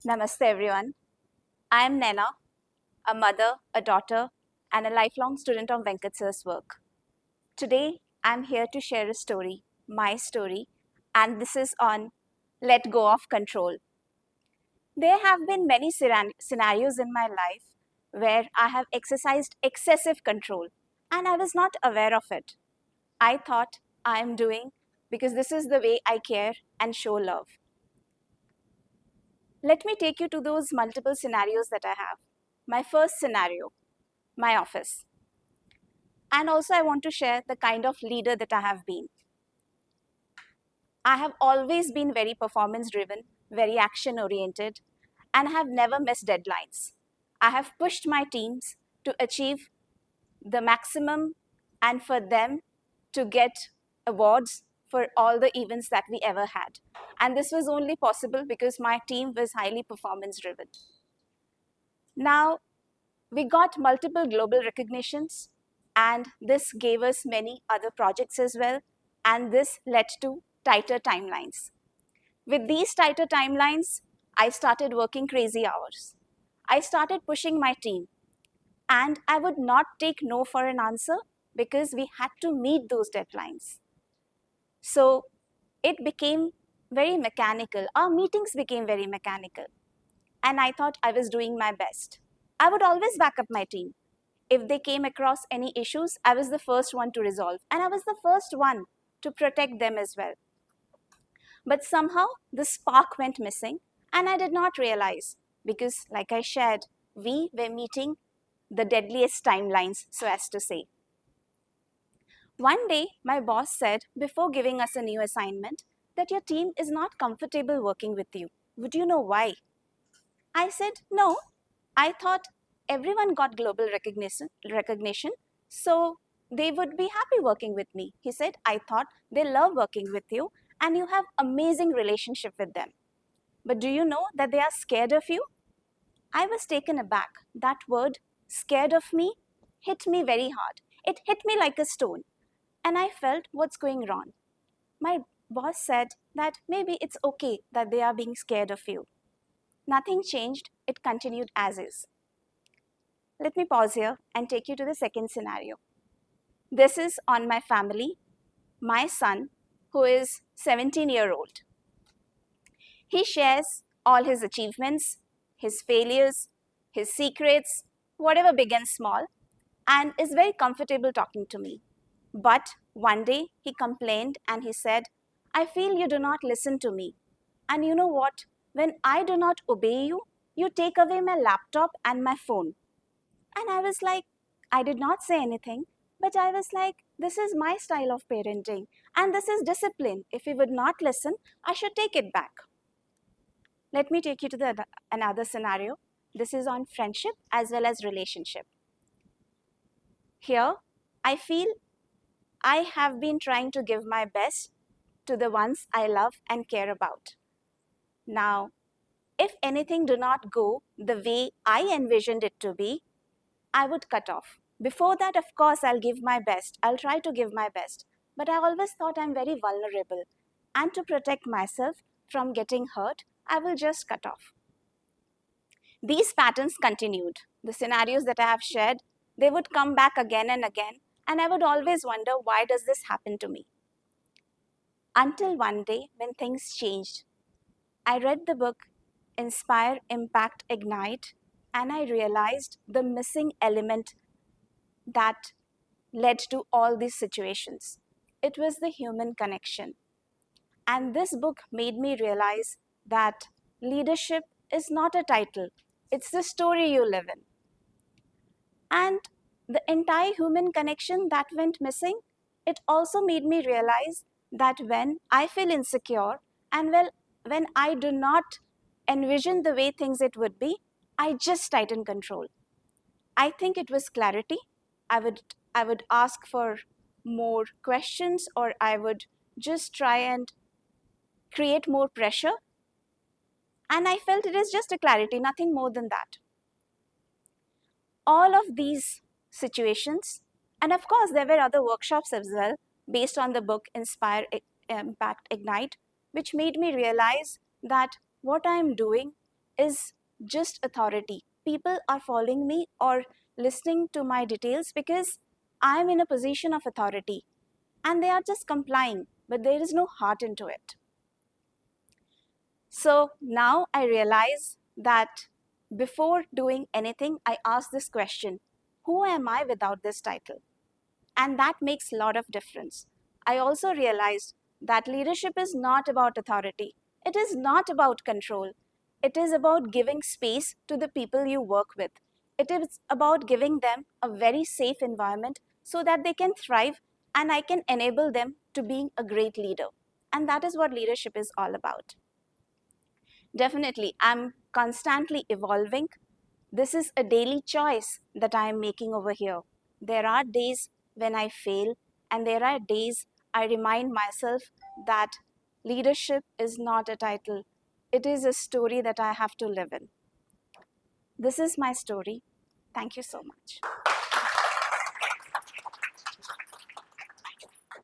Namaste, everyone. I am Nena, a mother, a daughter, and a lifelong student of Venkat Sir's work. Today, I'm here to share a story, my story, and this is on Let Go of Control. There have been many scenarios in my life where I have exercised excessive control and I was not aware of it. I thought I am doing because this is the way I care and show love. Let me take you to those multiple scenarios that I have. My first scenario, my office. And also, I want to share the kind of leader that I have been. I have always been very performance driven, very action oriented, and have never missed deadlines. I have pushed my teams to achieve the maximum and for them to get awards for all the events that we ever had. And this was only possible because my team was highly performance driven. Now, we got multiple global recognitions, and this gave us many other projects as well, and this led to tighter timelines. With these tighter timelines, I started working crazy hours. I started pushing my team, and I would not take no for an answer because we had to meet those deadlines. So it became very mechanical. Our meetings became very mechanical, and I thought I was doing my best. I would always back up my team. If they came across any issues, I was the first one to resolve, and I was the first one to protect them as well. But somehow the spark went missing, and I did not realize because, like I shared, we were meeting the deadliest timelines, so as to say. One day, my boss said, before giving us a new assignment, that your team is not comfortable working with you. Would you know why? I said, no. I thought everyone got global recognition, so they would be happy working with me. He said, I thought they love working with you and you have amazing relationship with them. But do you know that they are scared of you? I was taken aback. That word, scared of me, hit me very hard. It hit me like a stone. And I felt what's going wrong. My boss said that maybe it's okay that they are being scared of you. Nothing changed, it continued as is. Let me pause here and take you to the second scenario. This is on my family, my son, who is 17-year-old. He shares all his achievements, his failures, his secrets, whatever big and small, and is very comfortable talking to me. But one day he complained and he said, I feel you do not listen to me. And you know what? When I do not obey you, you take away my laptop and my phone. And I was like, I did not say anything, but I was like, this is my style of parenting and this is discipline. If he would not listen, I should take it back. Let me take you to another scenario. This is on friendship as well as relationship. Here, I feel I have been trying to give my best to the ones I love and care about. Now, if anything do not go the way I envisioned it to be, I would cut off. Before that, of course, I'll give my best. I'll try to give my best. But I always thought I'm very vulnerable. And to protect myself from getting hurt, I will just cut off. These patterns continued. The scenarios that I have shared, they would come back again and again. And I would always wonder, why does this happen to me? Until one day when things changed. I read the book Inspire, Impact, Ignite, and I realized the missing element that led to all these situations. It was the human connection. And this book made me realize that leadership is not a title, it's the story you live in. And the entire human connection that went missing, it also made me realize that when I feel insecure and when I do not envision the way things it would be, I just tighten control. I think it was clarity. I would ask for more questions, or I would just try and create more pressure. And I felt it is just a clarity, nothing more than that. All of these situations, and of course, there were other workshops as well based on the book Inspire, Impact, Ignite, which made me realize that what I'm doing is just authority. People are following me or listening to my details because I'm in a position of authority and they are just complying, but there is no heart into it. So now I realize that before doing anything, I ask this question: who am I without this title? And that makes a lot of difference. I also realized that leadership is not about authority. It is not about control. It is about giving space to the people you work with. It is about giving them a very safe environment so that they can thrive and I can enable them to being a great leader. And that is what leadership is all about. Definitely, I'm constantly evolving. This is a daily choice that I am making over here. There are days when I fail, and there are days I remind myself that leadership is not a title, it is a story that I have to live in. This is my story. Thank you so much.